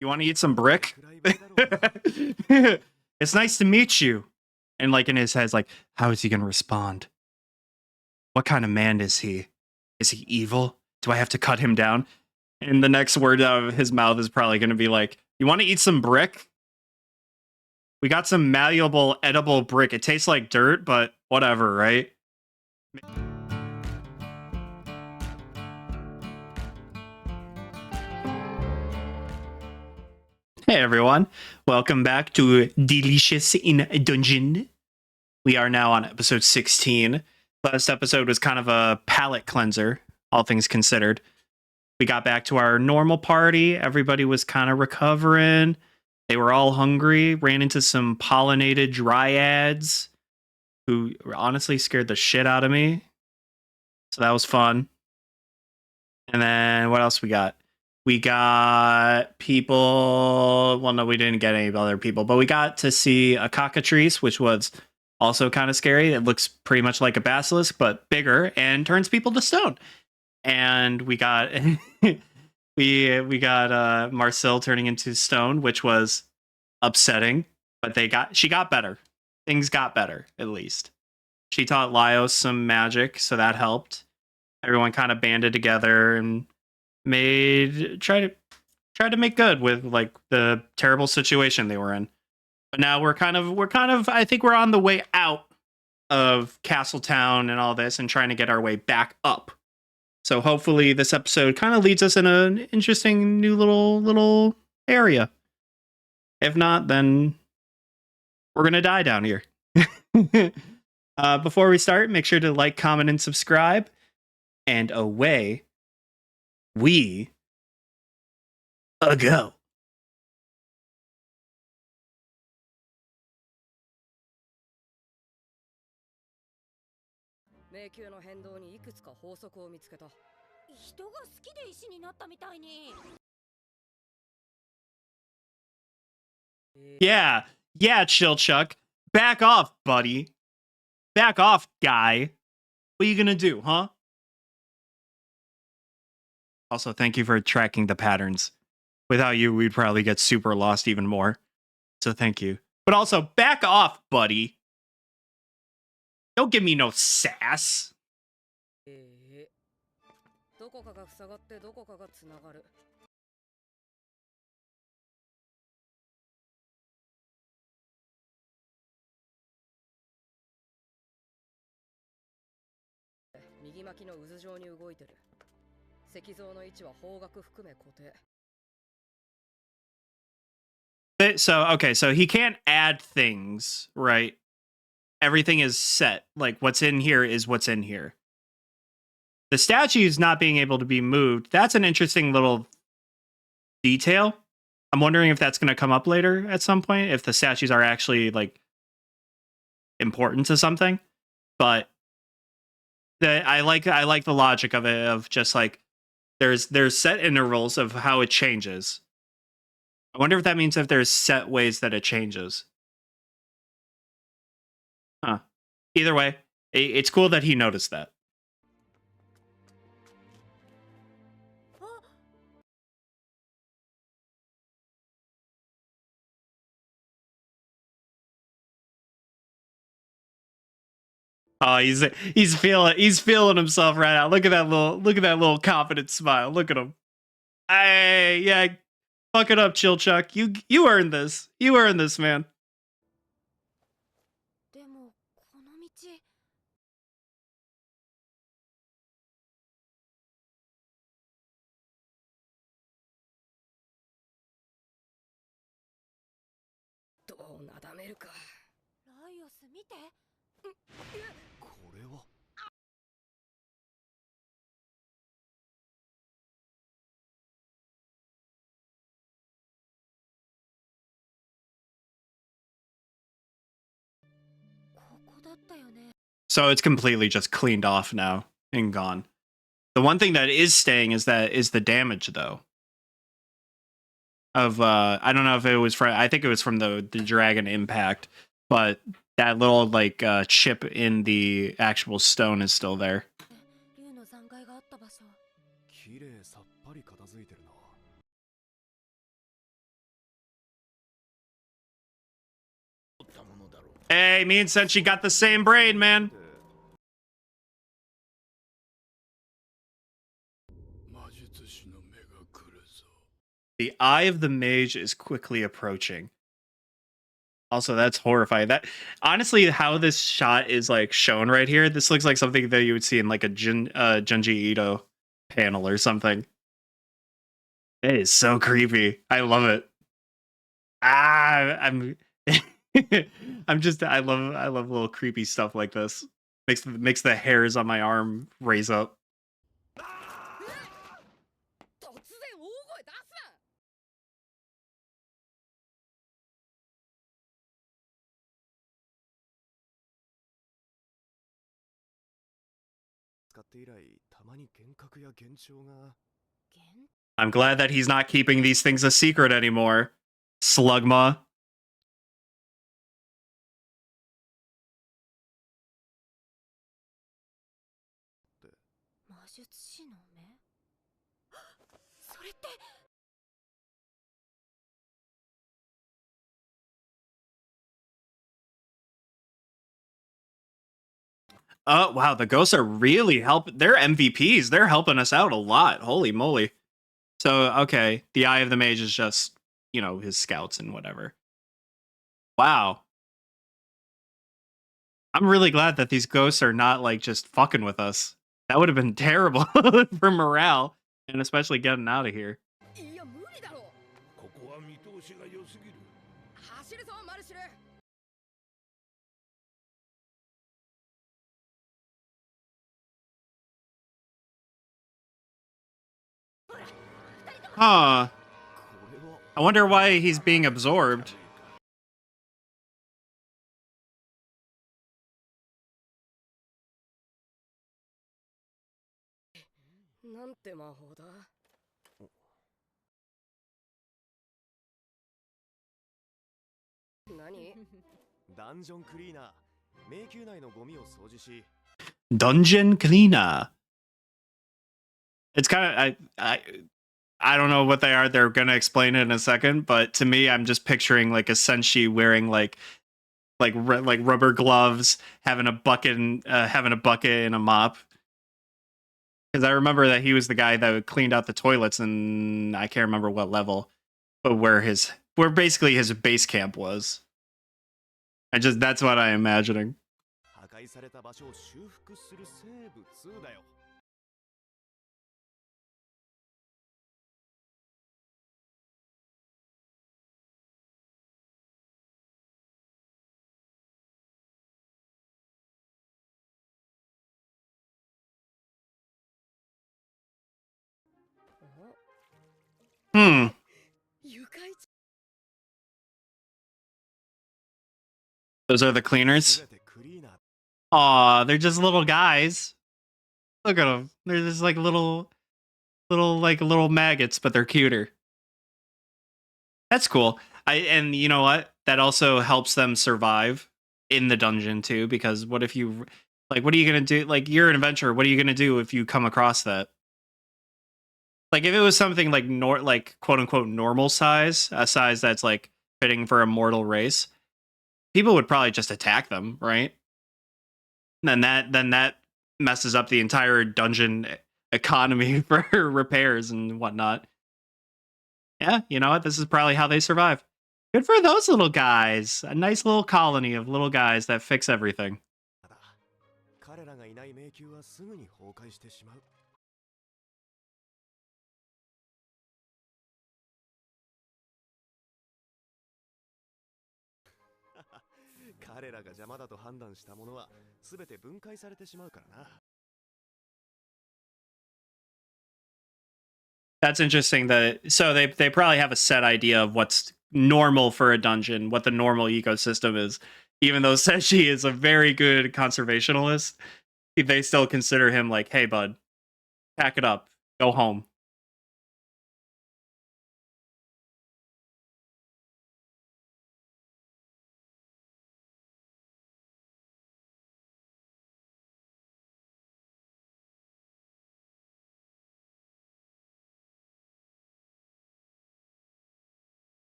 You want to eat some brick? It's nice to meet you. And like in his head, it's like, how is he going to respond? What kind of man is he? Is he evil? Do I have to cut him down? And the next word out of his mouth is probably going to be like, you want to eat some brick? We got some malleable, edible brick. It tastes like dirt, but whatever, right? Hey everyone, welcome back to Delicious in Dungeon. We are now on episode 16. Last episode was kind of a palate cleanser, all things considered. We got back to our normal party. Everybody was kind of recovering. They were all hungry, ran into some pollinated dryads who honestly scared the shit out of me. So that was fun. And then what else we got? We got people. Well, no, we didn't get any other people, but we got to see a cockatrice, which was also kind of scary. It looks pretty much like a basilisk, but bigger and turns people to stone. And we got we got Marcel turning into stone, which was upsetting. But she got better. Things got better, at least. She taught Laios some magic, so that helped. Everyone kind of banded together and tried to make good with like the terrible situation they were in. But now we're kind of I think we're on the way out of Castletown and all this and trying to get our way back up. So hopefully this episode kind of leads us in an interesting new little area. If not, then we're gonna die down here. Before we start, make sure to like, comment, and subscribe. And away we go. 迷宮の変動にいくつか法則を見つけた。人が好きで石になったみたいに。Yeah, Chill Chuck. Back off, buddy. Back off, guy. What are you gonna do, huh? Also, thank you for tracking the patterns. Without you, we'd probably get super lost even more. So thank you. But also, back off, buddy. Don't give me no sass. どこかが塞がってどこかがつながる。右巻きの渦状に動いてる。石像の位置は方角含め固定。So, okay, so he can't add things, right? Everything is set. Like, what's in here is what's in here. The statues not being able to be moved, that's an interesting little detail. I'm wondering if that's going to come up later at some point, if the statues are actually, like, important to something. But I like the logic of it, of just, like, there's set intervals of how it changes. I wonder if that means if there's set ways that it changes. Huh. Either way, it's cool that he noticed that. Oh, he's feeling himself right now. Look at that little confident smile. Look at him. Yeah, fuck it up, Chill Chuck. You earned this. You earned this, man. でもこの道。どうなだめるか。ライオス見て。これは。So it's completely just cleaned off now and gone. The one thing that is staying is the damage though. Of I don't know if it was from, I think it was from the dragon impact, but that little like chip in the actual stone is still there. Hey, me and Senshi got the same brain, man. The eye of the mage is quickly approaching. Also, that's horrifying. That honestly, how this shot is like shown right here, this looks like something that you would see in like a Junji Ito panel or something. It is so creepy. I love it. I'm I love little creepy stuff like this. Makes the hairs on my arm raise up. 突然大声出すな I'm glad that he's not keeping these things a secret anymore. Slugma. Oh, wow, the ghosts are really helping. They're MVPs. They're helping us out a lot. Holy moly. So, okay, the Eye of the Mage is just, you know, his scouts and whatever. Wow. I'm really glad that these ghosts are not, like, just fucking with us. That would have been terrible for morale, and especially getting out of here. いや無理だろここは見通しが良すぎる。走るぞマルシル Huh. I wonder why he's being absorbed. なんて魔法だ何 Dungeon Cleaner 迷宮内のゴミを掃除し Dungeon Cleaner. It's kind of I don't know what they are. They're gonna explain it in a second, but to me, I'm just picturing like a senshi wearing like rubber gloves, having a bucket and a mop. Because I remember that he was the guy that cleaned out the toilets, and I can't remember what level, but where basically his base camp was. That's what I'm imagining. 破壊された場所を修復する生物だよ Hmm. 愉快 Those are the cleaners. 全てクリーナー Aw, they're just little guys. Look at them. They're just like little maggots, but they're cuter. That's cool. And you know what? That also helps them survive in the dungeon too. Because what if you what are you gonna do? Like you're an adventurer. What are you gonna do if you come across that? Like if it was something like quote unquote normal size, a size that's like fitting for a mortal race, people would probably just attack them, right? And then that messes up the entire dungeon economy for repairs and whatnot. Yeah, you know what? This is probably how they survive. Good for those little guys. A nice little colony of little guys that fix everything. だ彼らがいない迷宮はすぐに崩壊してしまう 彼らが邪魔だと判断したものは全て分解されてしまうからな That's interesting that so they probably have a set idea of what's normal for a dungeon, what the normal ecosystem is. Even though Seshi is a very good conservationalist, they still consider him like, "Hey bud, pack it up. Go home."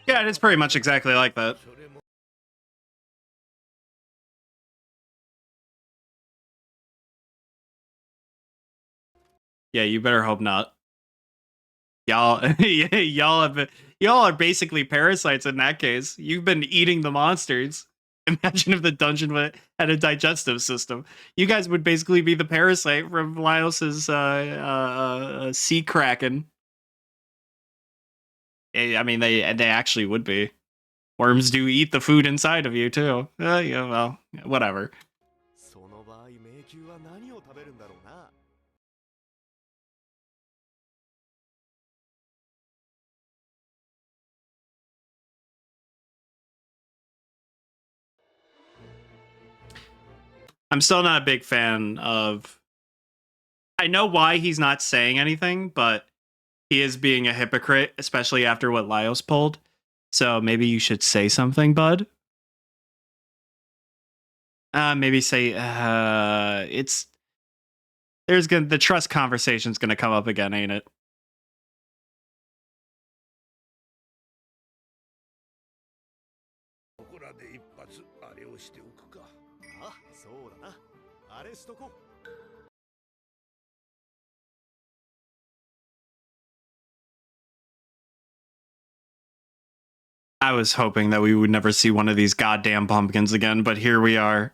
Yeah, it is pretty much exactly like that. それも Yeah, you better hope not. Y'all, y'all are basically parasites in that case. You've been eating the monsters. Imagine if the dungeon had a digestive system. You guys would basically be the parasite from Lyos's sea kraken. I mean, they actually would be. Worms do eat the food inside of you too. Yeah, well, whatever. その場合迷宮は何を食べるんだろうな。I'm still not a big fan of. I know why he's not saying anything, but he is being a hypocrite, especially after what Lyos pulled. So maybe you should say something, bud. Maybe say it's the trust conversation's gonna come up again, ain't it? ここらで一発あれをしておくか。あ、そうだな。あれしとこう。 I was hoping that we would never see one of these goddamn pumpkins again, but here we are.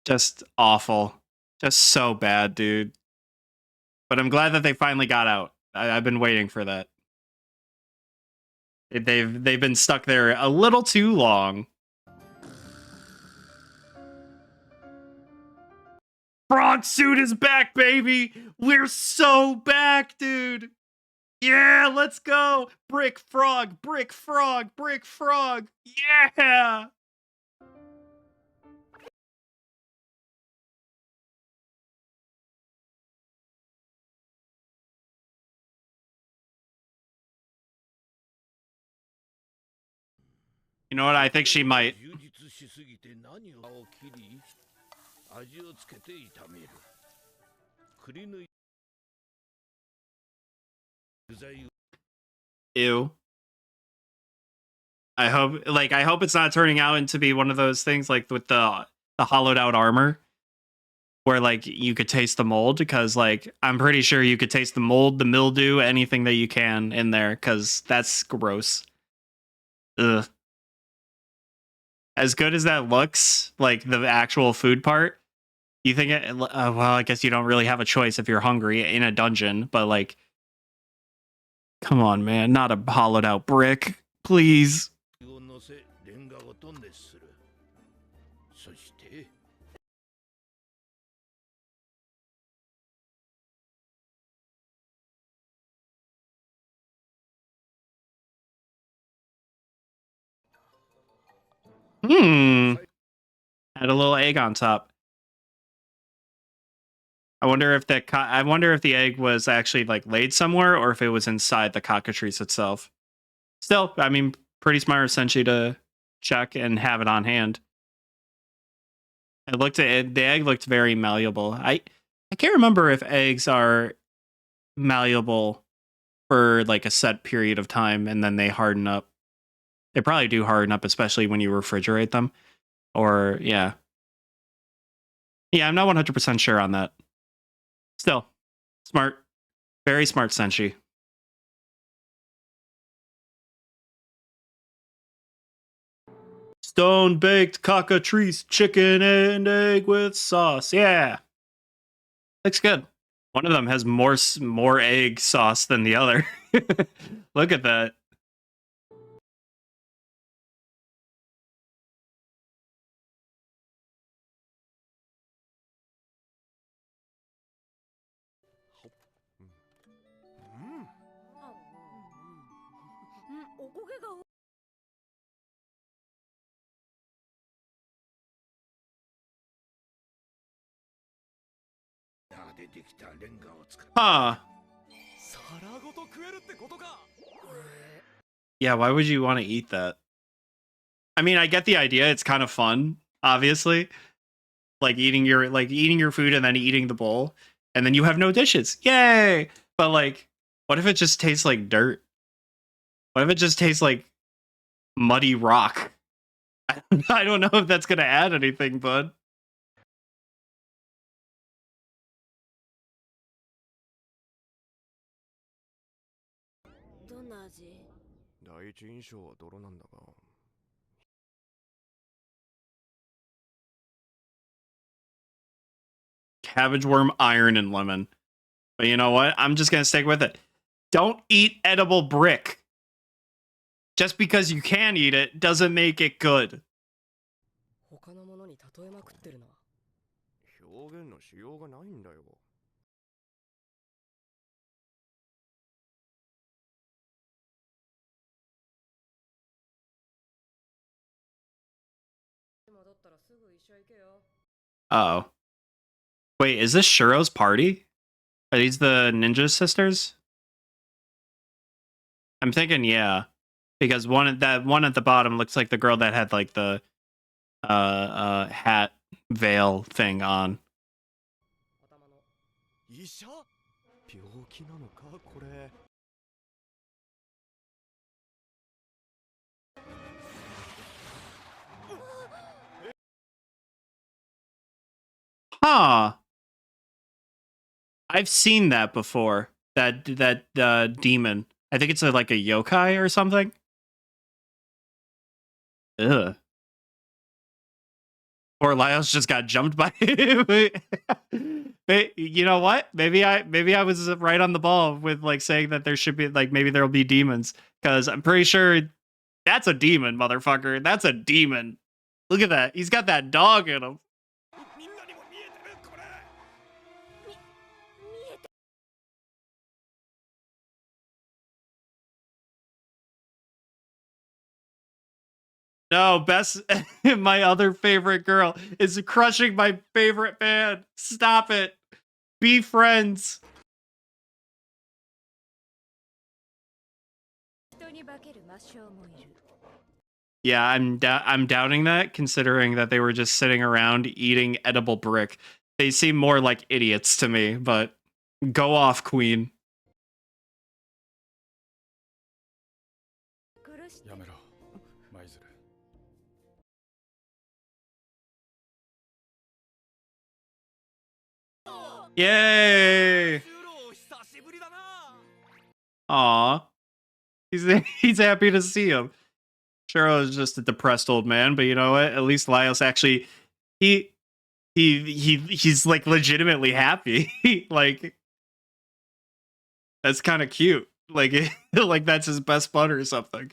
Just awful. Just so bad, dude. But I'm glad that they finally got out. I've been waiting for that. They've been stuck there a little too long. Frog suit is back, baby! We're so back, dude! Yeah, let's go! Brick frog, brick frog, brick frog! Yeah! You know what? I think she might. 充実しすぎて何を切り、味をつけて炒める。くりぬい具材を Ew. I hope it's not turning out into be one of those things like with the hollowed out armor where like you could taste the mold, because like I'm pretty sure you could taste the mold, the mildew, anything that you can in there, because that's gross. Ugh. As good as that looks, like the actual food part, you think it, well, I guess you don't really have a choice if you're hungry in a dungeon, but like, come on, man, not a hollowed out brick, please. を乗せ、レンガごと熱する。そして、 Had a little egg on top. I wonder if the egg was actually like laid somewhere or if it was inside the cockatrice itself. Still, I mean, pretty smart essentially to check and have it on hand. The egg looked very malleable. I can't remember if eggs are malleable for like a set period of time and then they harden up. They probably do harden up, especially when you refrigerate them. Or yeah. Yeah, I'm not 100% sure on that. Still, smart. Very smart, Senshi. Stone baked cockatrice chicken and egg with sauce. Yeah. Looks good. One of them has more egg sauce than the other. Look at that. Huh. Yeah, why would you want to eat that? I mean, I get the idea. It's kind of fun, obviously. Like eating your food and then eating the bowl, and then you have no dishes. Yay! But like, What if it just tastes like dirt? What if it just tastes like muddy rock? I don't know if that's gonna add anything, bud. どんな味？第一印象は泥なんだが。Cabbage worm, iron, and lemon. But you know what? I'm just gonna stick with it. Don't eat edible brick. Just because you can eat it doesn't make it good. 他のものに例えまくってるな。表現のしようがないんだよ。戻ったらすぐ医者行けよ。 Oh. Wait, is this Shuro's party? Are these the ninja sisters? I'm thinking, yeah. Because one at the bottom looks like the girl that had like the hat veil thing on. 頭の。医者？病気なのかこれ。Huh. I've seen that before. That demon. I think it's like a yokai or something. Ugh. Or Lyos just got jumped by you know what? Maybe I was right on the ball with like saying that there should be like maybe there'll be demons, because I'm pretty sure that's a demon, motherfucker. That's a demon. Look at that. He's got that dog in him. みんなにも見えてるこれ。見えて。 No, best my other favorite girl is crushing my favorite fan. Stop it. Be friends. 人に化ける魔性もいる。 Yeah, I'm doubting that, considering that they were just sitting around eating edible brick. They seem more like idiots to me, but go off, queen. 苦しやめろ舞鶴。 Yay! シュロ久しぶりだな。 Aw. He's happy to see him. Shiro is just a depressed old man, but you know what? At least Lyos actually he's like legitimately happy. Like that's kind of cute. Like like that's his best bud or something.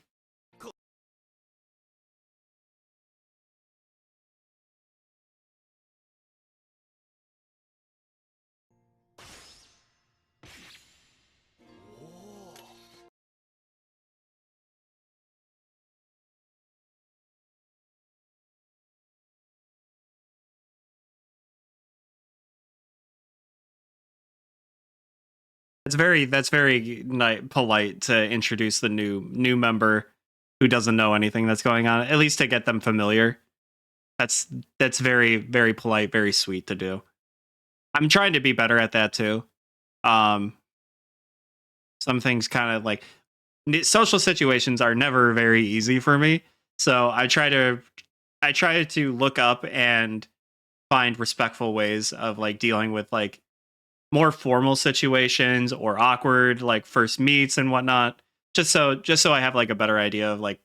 That's very polite to introduce the new member who doesn't know anything that's going on, at least to get them familiar. That's very very polite, very sweet to do. I'm trying to be better at that too. Some things kind of like social situations are never very easy for me, so I try to look up and find respectful ways of like dealing with like more formal situations or awkward like first meets and whatnot, just so I have like a better idea of like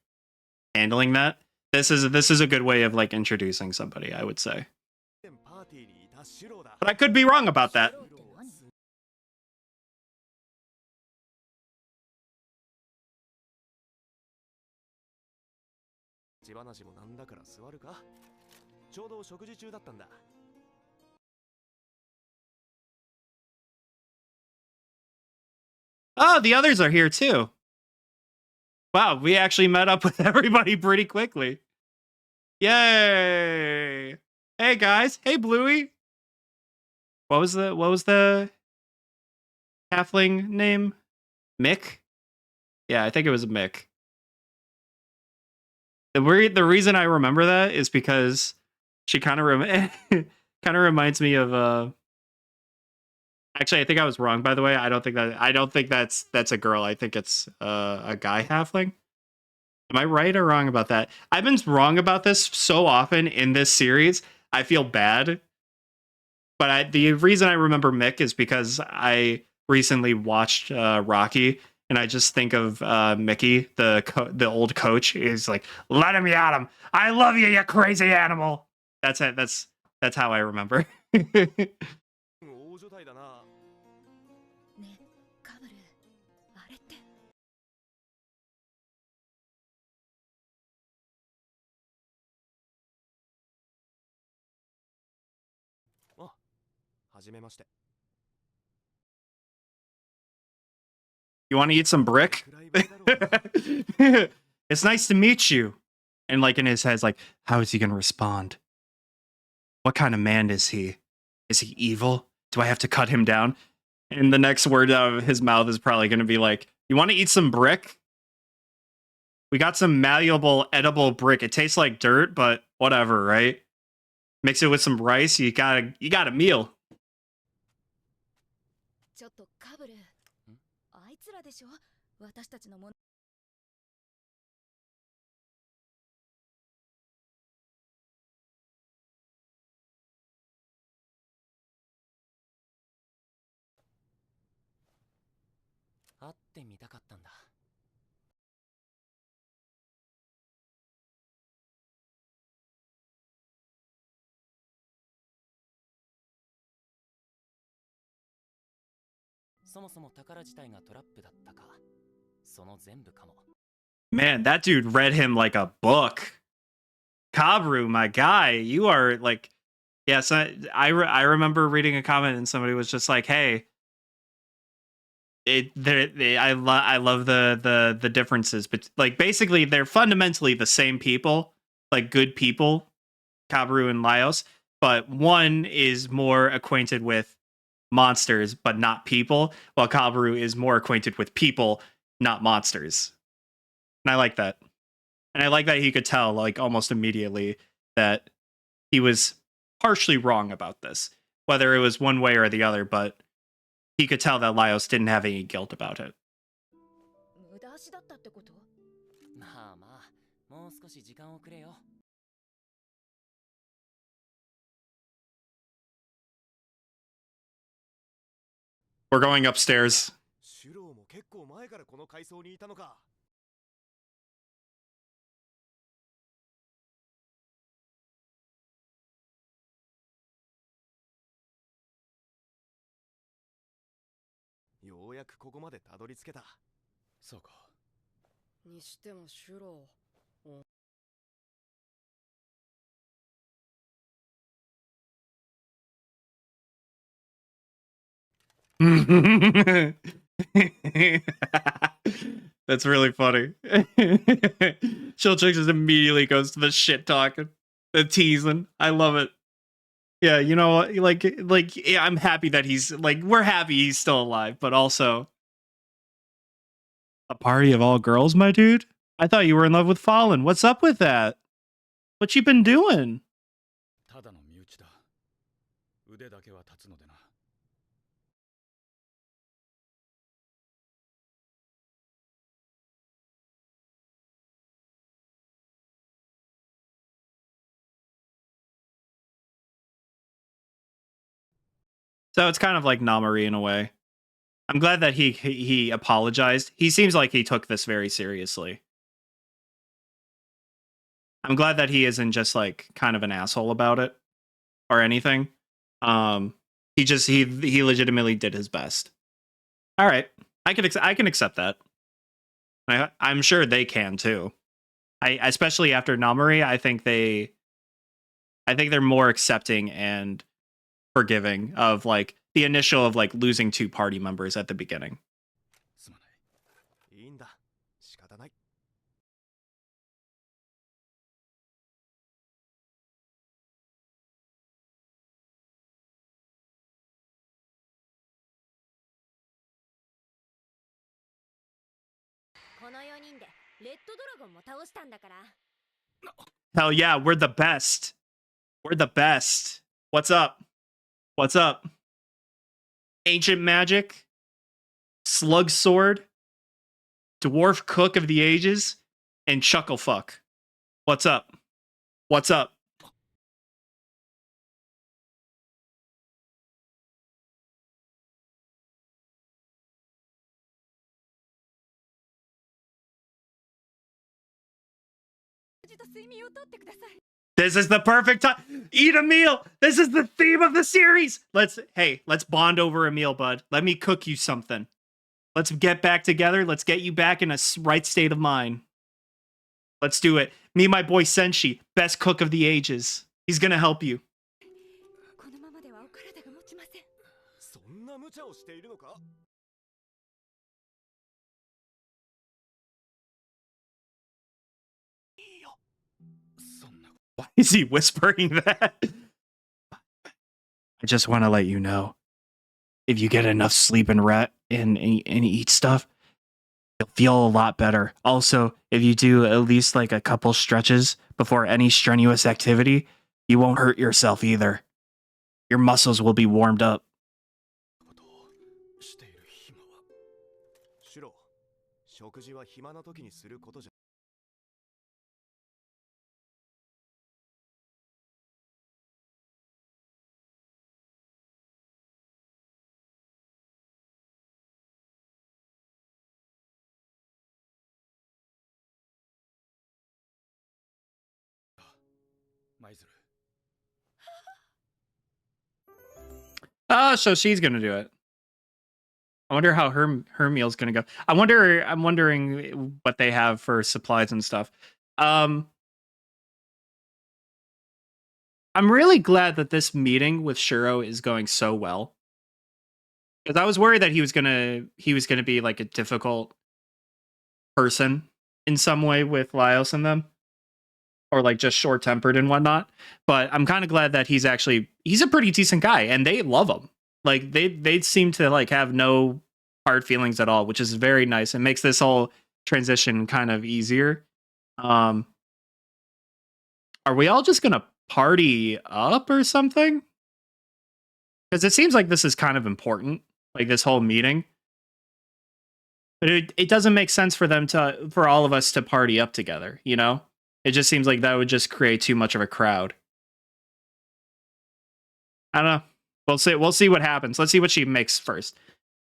handling that. This is a good way of like introducing somebody, I would say, パーティーにいたシュロだ。 but I could be wrong about that. 立ち話もなんだから座るか。ちょうど食事中だったんだ。 Oh, the others are here too. Wow, we actually met up with everybody pretty quickly. Yay! Hey guys, hey Bluey. What was the halfling name? Mick? Yeah, I think it was Mick. The reason I remember that is because she kind of kind of reminds me of Actually, I think I was wrong, by the way. I don't think that's a girl. I think it's a guy halfling. Am I right or wrong about that? I've been wrong about this so often in this series. I feel bad. But the reason I remember Mick is because I recently watched Rocky, and I just think of Mickey, the old coach. Is like, let him at him. I love you, you crazy animal. That's it. That's how I remember. 大所帯だな。ね、カブル、あれって。あ、はじめまして。 You want to eat some brick? 暗い場だろうな。 It's nice to meet you. And like in his head, it's like, how is he going to respond? What kind of man is he? Is he evil? Do I have to cut him down? And the next word out of his mouth is probably going to be like, you want to eat some brick? We got some malleable, edible brick. It tastes like dirt, but whatever, right? Mix it with some rice, you got a meal. ちょっとカブル、あいつらでしょ、私たちのもの。会ってみたかったんだ。そもそも宝自体がトラップだったか、その全部かも。Man, that dude read him like a book. Kabru, my guy, you are like, yes, I remember reading a comment and somebody was just like, hey, I love the differences, but like basically they're fundamentally the same people, like good people, Kabru and Laios, but one is more acquainted with monsters but not people, while Kabru is more acquainted with people, not monsters. And I like that. And I like that he could tell like almost immediately that he was partially wrong about this, whether it was one way or the other, but he could tell that Laios didn't have any guilt about it. 無駄足だったってこと？まあまあ、もう少し時間をくれよ。We're going upstairs. シュローも結構前からこの階層にいたのか。 ようやくここまでたどり着けた。そうか。にしてもシュロー。That's really funny. Chilchix just immediately goes to the shit talking, the teasing. I love it. Yeah, you know, yeah, I'm happy that he's like, we're happy he's still alive, but also a party of all girls, my dude. I thought you were in love with Fallen. What's up with that? What you been doing? ただの身内だ。腕だけは立つのでな。 So it's kind of like Namari in a way. I'm glad that he apologized. He seems like he took this very seriously. I'm glad that he isn't just like kind of an asshole about it or anything. He legitimately did his best. All right, I can accept that. I'm sure they can too. I especially after Namari, I think they're more accepting and forgiving of like the initial of like losing 2 party members at the beginning. すまない。いいんだ。仕方ない。 この4人でレッドドラゴンも倒したんだから。 Hell yeah, we're the best. We're the best. What's up? What's up? ancient magic, slug sword, dwarf cook of the ages, and chuckle fuck. What's up? What's up? This is the perfect time. Eat a meal. This is the theme of the series. Let's bond over a meal, bud. Let me cook you something. Let's get back together. Let's get you back in a right state of mind. Let's do it. Me and my boy Senshi, best cook of the ages. He's gonna help you. そんな無茶をしているのか? Why is he whispering that? I just want to let you know, if you get enough sleep and eat stuff, you'll feel a lot better. Also, if you do at least like a couple stretches before any strenuous activity, you won't hurt yourself either. Your muscles will be warmed up. シュロ、食事は暇な時にすることじゃ。 Oh, so she's gonna do it. I wonder how her meal's gonna go. I'm wondering what they have for supplies and stuff. I'm really glad that this meeting with Shuro is going so well. Because I was worried that he was gonna be like a difficult person in some way with Laios and them. Or like just short-tempered and whatnot. But I'm kind of glad that he's a pretty decent guy and they love him. Like they seem to like have no hard feelings at all, which is very nice. It makes this whole transition kind of easier. Are we all just gonna party up or something? Because it seems like this is kind of important, like this whole meeting. But it doesn't make sense for all of us to party up together, you know? It just seems like that would just create too much of a crowd. I don't know. We'll see what happens. Let's see what she makes first.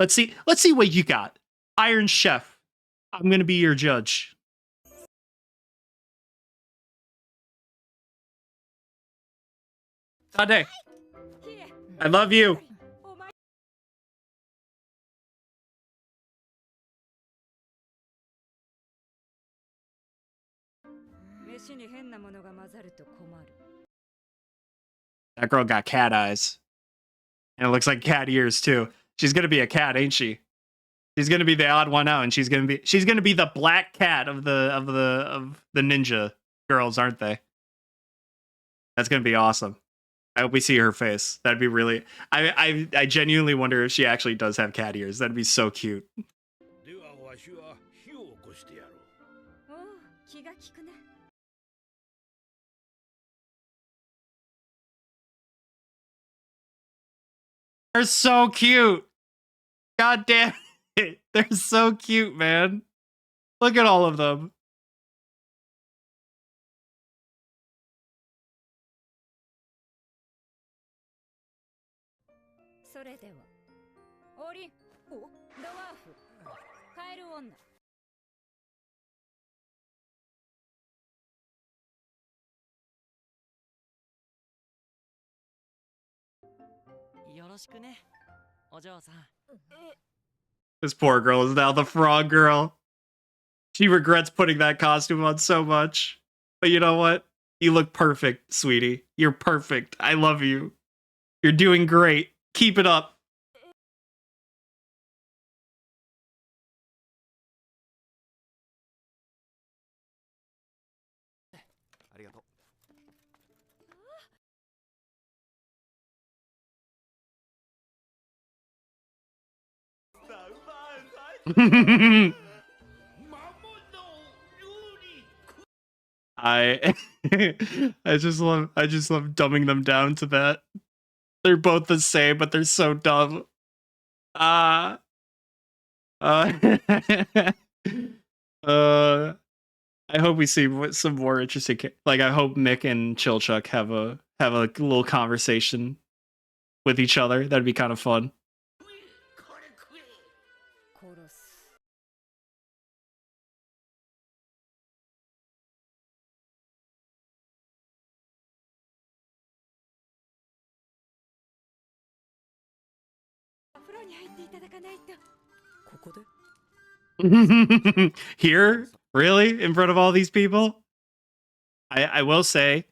Let's see what you got. Iron Chef. I'm gonna be your judge. Tade. I love you. 飯に変なものが混ざると困る。 That girl got cat eyes. And it looks like cat ears too. She's gonna be a cat, ain't she? She's gonna be the odd one out, and she's gonna be the black cat of the ninja girls, aren't they? That's gonna be awesome. I hope we see her face. That'd be really. I genuinely wonder if she actually does have cat ears. That'd be so cute. ではわしは火を起こしてやろう。おお、気が利くね。 They're so cute. God damn it. They're so cute, man. Look at all of them. それでは、オリン、ドワーフ、カエル女。よろしくね、お嬢さん。 This poor girl is now the frog girl. She regrets putting that costume on so much. But you know what? You look perfect, sweetie. You're perfect. I love you. You're doing great. Keep it up. I I just love dumbing them down to that. They're both the same, but they're so dumb. Uh, uh, uh, I hope we see some more interesting. Like, I hope Mick and Chilchuck have a little conversation with each other. That'd be kind of fun. 殺す。お風呂に入っていただかないと。ここで Here, really, in front of all these people. I will say,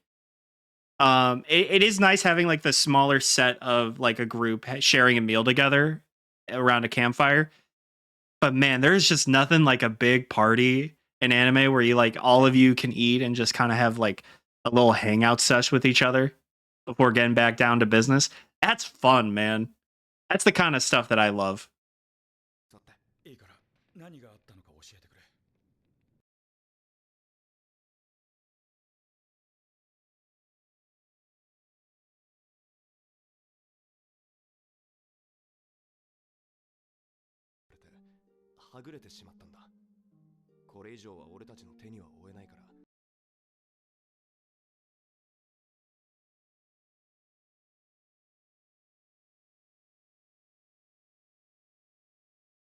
it is nice having like the smaller set of like a group sharing a meal together around a campfire. But man, there's just nothing like a big party in anime where you like all of you can eat and just kind of have like a little hangout sesh with each other before getting back down to business. That's fun, man. That's the kind of stuff that I love. いいから何があったのか教えてくれ。はぐれてしまったんだ。これ以上は俺たちの手には負えないから。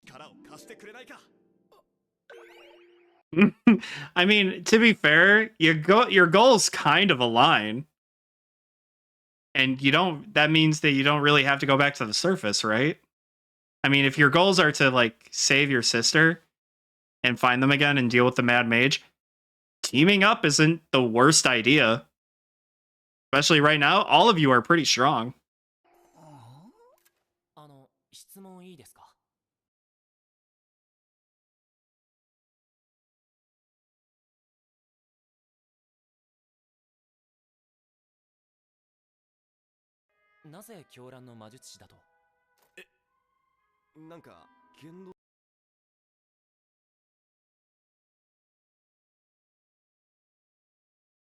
力を貸してくれないか。I mean, to be fair, your goals kind of align. And that means that you don't really have to go back to the surface, right? I mean, if your goals are to like save your sister and find them again and deal with the Mad Mage, teaming up isn't the worst idea. Especially right now, all of you are pretty strong. 質問いいですか？なぜ狂乱の魔術師だと？なんか言動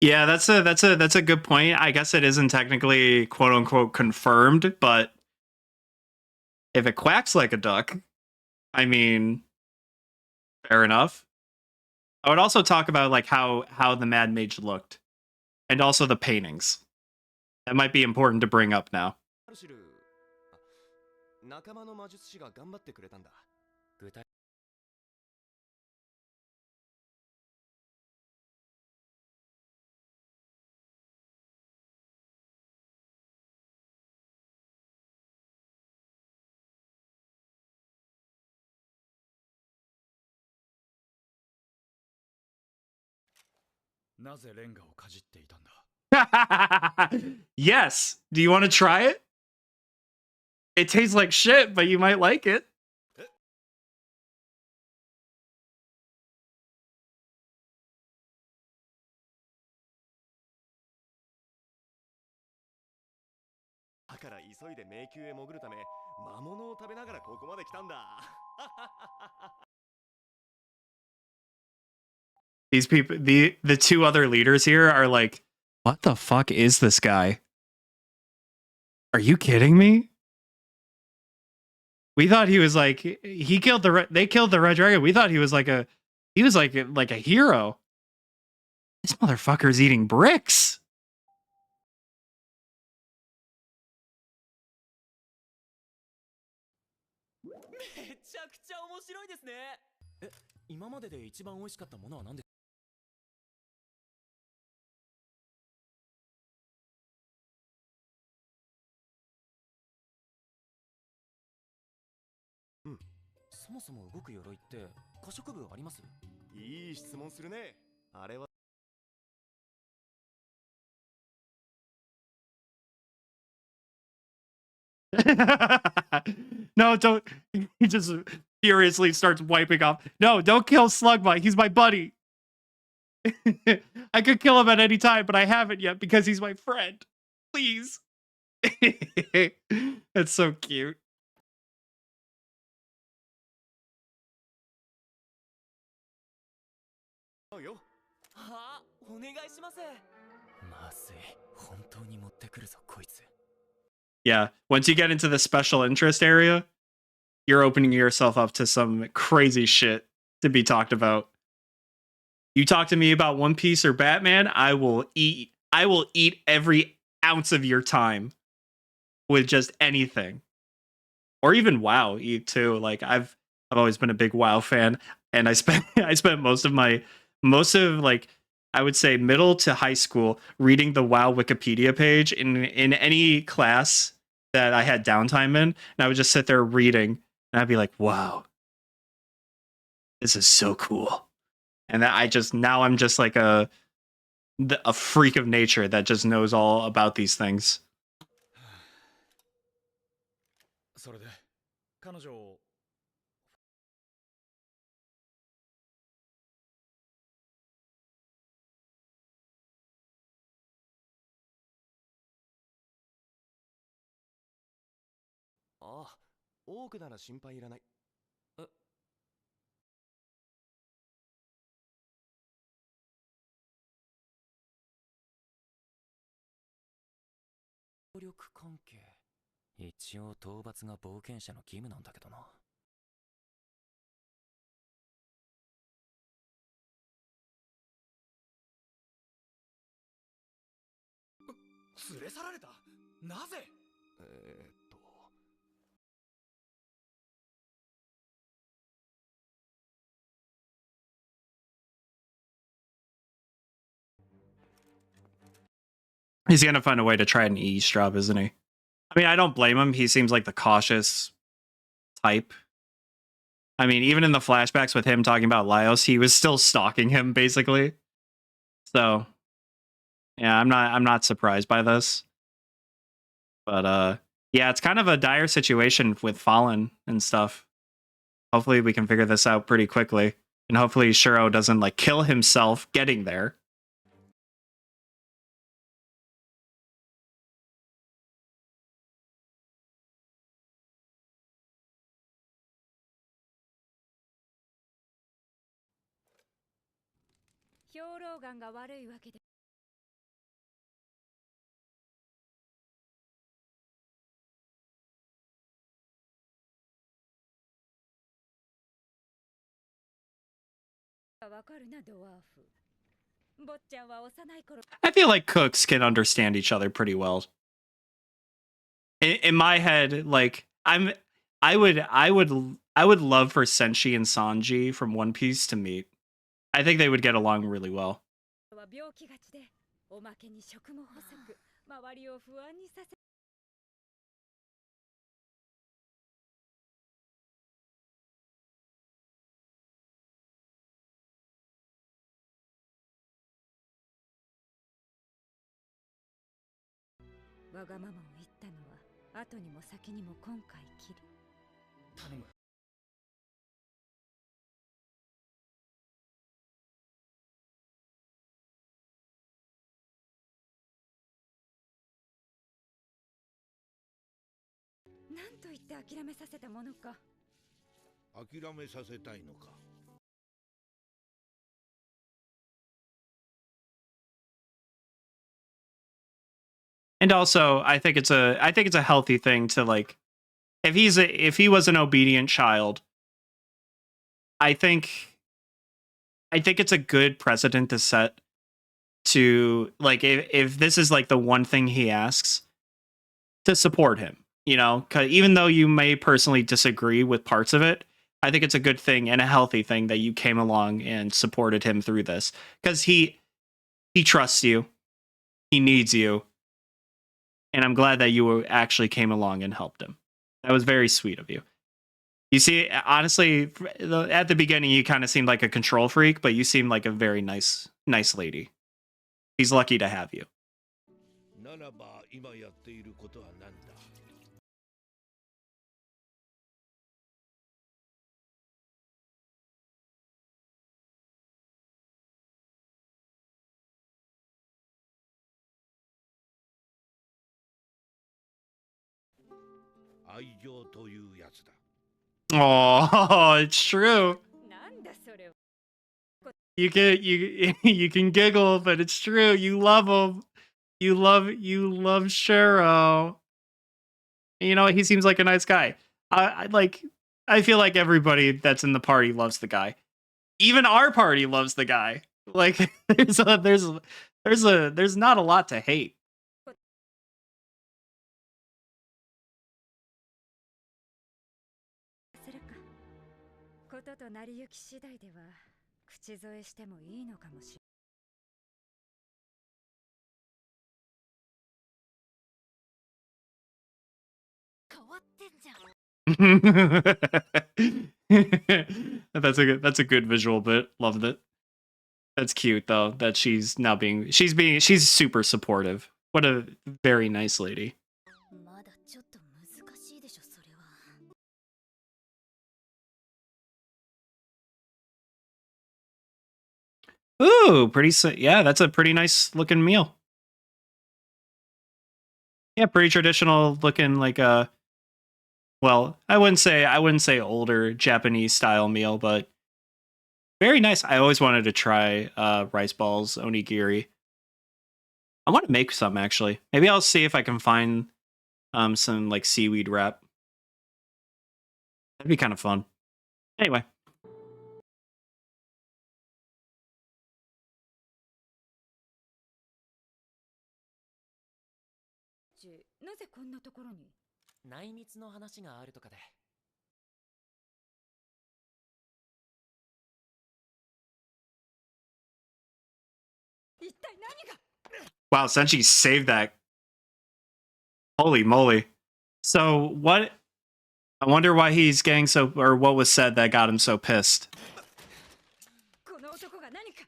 Yeah, that's a good point. I guess it isn't technically quote unquote confirmed, but if it quacks like a duck, I mean, fair enough. I would also talk about like how the Mad Mage looked, and also the paintings. That might be important to bring up now. 仲間の魔術師が頑張ってくれたんだ。具体 なぜレンガをかじっていたんだ。Yes. Do you want to try it? It tastes like shit, but you might like it. だから急いで迷宮へ潜るため魔物を食べながらここまで来たんだ。These people, the two other leaders here are like, what the fuck is this guy? Are you kidding me? We thought he was like they killed the red dragon. We thought he was like a hero. This motherfucker's eating bricks. めちゃくちゃ面白いですね。今までで一番美味しかったものは何ですか？ そもそも動く鎧って可食部あります？いい質問するね。あれは No, don't. He just furiously starts wiping off. No, don't kill Slugbite. He's my buddy. I could kill him at any time, but I haven't yet because he's my friend. Please. That's so cute. よ。はあ、お願いします。まずい、本当に持ってくるぞこいつ。 Yeah, once you get into the special interest area, you're opening yourself up to some crazy shit to be talked about. You talk to me about One Piece or Batman, I will eat every ounce of your time with just anything. Or even WoW too. Like I've always been a big WoW fan, and I spent most of like I would say middle to high school reading the WoW Wikipedia page in any class that I had downtime in, and I would just sit there reading, and I'd be like, "Wow, this is so cool." And that I'm just like a freak of nature that just knows all about these things. それで彼女をああ、多くなら心配いらない。協力関係一応討伐が冒険者の義務なんだけどな。連れ去られた？なぜ？He's gonna find a way to try and eavesdrop, isn't he? I mean, I don't blame him. He seems like the cautious type. I mean, even in the flashbacks with him talking about Laios, he was still stalking him, basically. So, yeah, I'm not surprised by this. But yeah, it's kind of a dire situation with Fallen and stuff. Hopefully, we can figure this out pretty quickly, and hopefully, Shuro doesn't like kill himself getting there. I feel like cooks can understand each other pretty well. In my head, like I would love for Senshi and Sanji from One Piece to meet. I think they would get along really well. And also, I think it's a healthy thing to like if he was an obedient child, I think it's a good precedent to set to like if this is like the one thing he asks, to support him, you know, 'cause even though you may personally disagree with parts of it, I think it's a good thing and a healthy thing that you came along and supported him through this, because he trusts you, he needs you, and I'm glad that you actually came along and helped him. That was very sweet of you. You see, honestly, at the beginning, you kind of seemed like a control freak, but you seem like a very nice lady. He's lucky to have you. Oh, it's true. You can giggle, but it's true. You love him. You love Shuro. You know, he seems like a nice guy. I like I feel like everybody that's in the party loves the guy. Even our party loves the guy. Like there's not a lot to hate. するか。ことと成り行き次第では口添えしてもいいのかもしれない。変わってんじゃん。that's a good visual bit. Loved it. That's cute though. That she's super supportive. What a very nice lady. まだちょっと難しいでしょそれは。Ooh, yeah, that's a pretty nice looking meal. Yeah, pretty traditional looking like a well, I wouldn't say older Japanese style meal, but very nice. I always wanted to try rice balls, onigiri. I want to make some actually. Maybe I'll see if I can find some like seaweed wrap. That'd be kind of fun. Anyway. なぜこんなところに。内密の話があるとかで。一体何が。Wow, Senshi saved that. Holy moly. So what I wonder why he's getting so or what was said that got him so pissed. この男が何か。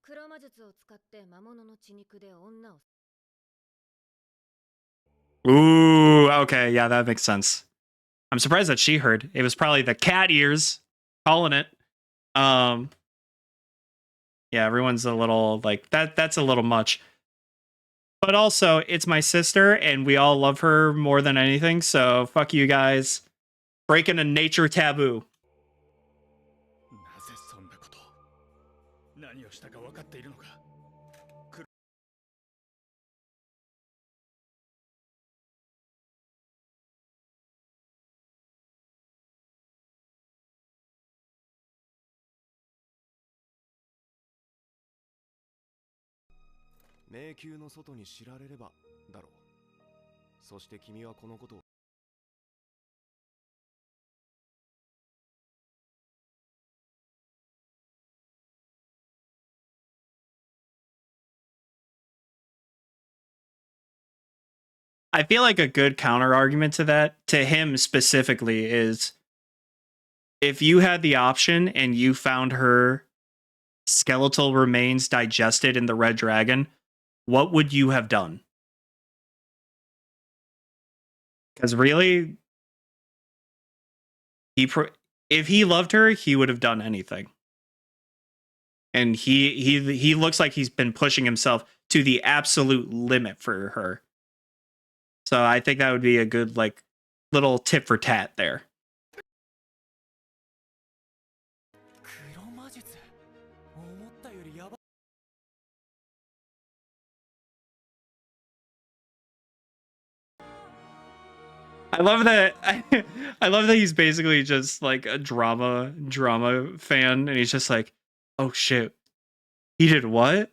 黒魔術を使って魔物の血肉で女を。Ooh, okay, yeah, that makes sense. I'm surprised that she heard. It was probably the cat ears calling it. Yeah, everyone's a little like that's a little much. But also, it's my sister and we all love her more than anything, so fuck you guys. Breaking a nature taboo. なぜそんなこと何をしたか分かっているのか。迷宮の外に知られればだろう。そして君はこのことを。I feel like a good counter argument to that, to him specifically, is if you had the option and you found her skeletal remains digested in the red dragon, what would you have done? Because really, if he loved her, he would have done anything. And he looks like he's been pushing himself to the absolute limit for her. So I think that would be a good like little tit for tat there. 黒魔術思ったよりやば。I love that. I love that he's basically just like a drama fan, and he's just like, "Oh shit, he did what?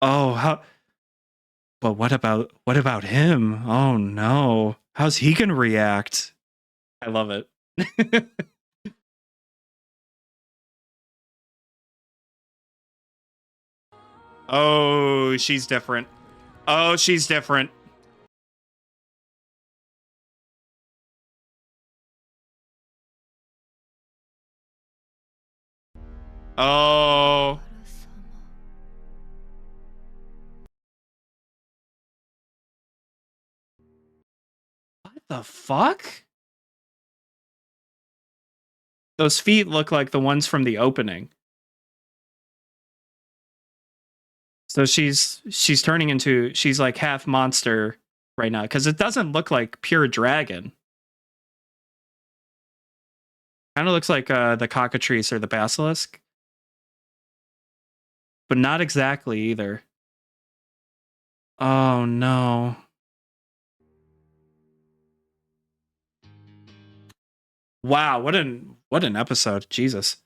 Oh, how? But what about him? Oh no, how's he gonna react?" I love it. Oh, she's different. Oh, she's different. Oh. What the fuck? Those feet look like the ones from the opening. So she's turning into she's like half monster right now because it doesn't look like pure dragon. Kind of looks like the cockatrice or the basilisk. but not exactly either. Oh no. Wow, what an episode. Jesus.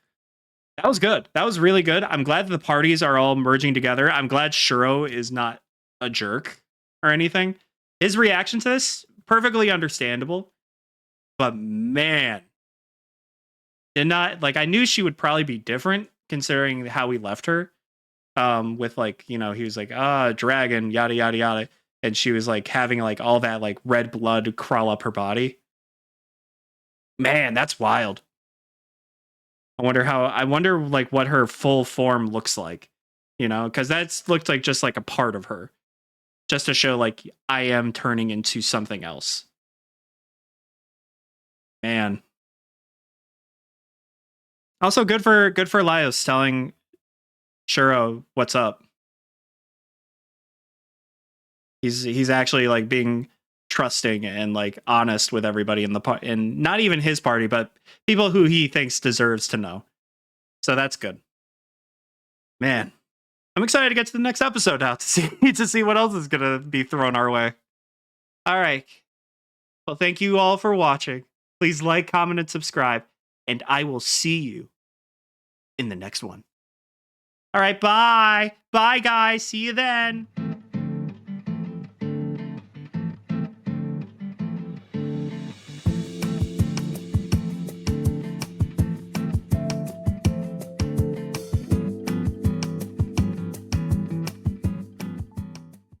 That was good. That was really good. I'm glad that the parties are all merging together. I'm glad Shuro is not a jerk or anything. His reaction to this, perfectly understandable. But man, did not like I knew she would probably be different considering how we left her. With like, you know, he was like, dragon, yada yada yada. And she was like having like all that like red blood crawl up her body. Man, that's wild. I wonder like what her full form looks like, you know, because that's looked like just like a part of her, just to show like I am turning into something else. Man. Also good for Laios telling Shuro what's up. He's actually like being trusting and like honest with everybody in the part, and not even his party, but people who he thinks deserves to know. So that's good. Man, I'm excited to get to the next episode now to see what else is gonna be thrown our way. All right. Well, thank you all for watching. Please like, comment, and subscribe, and I will see you in the next one. All right, bye. Bye, guys. See you then.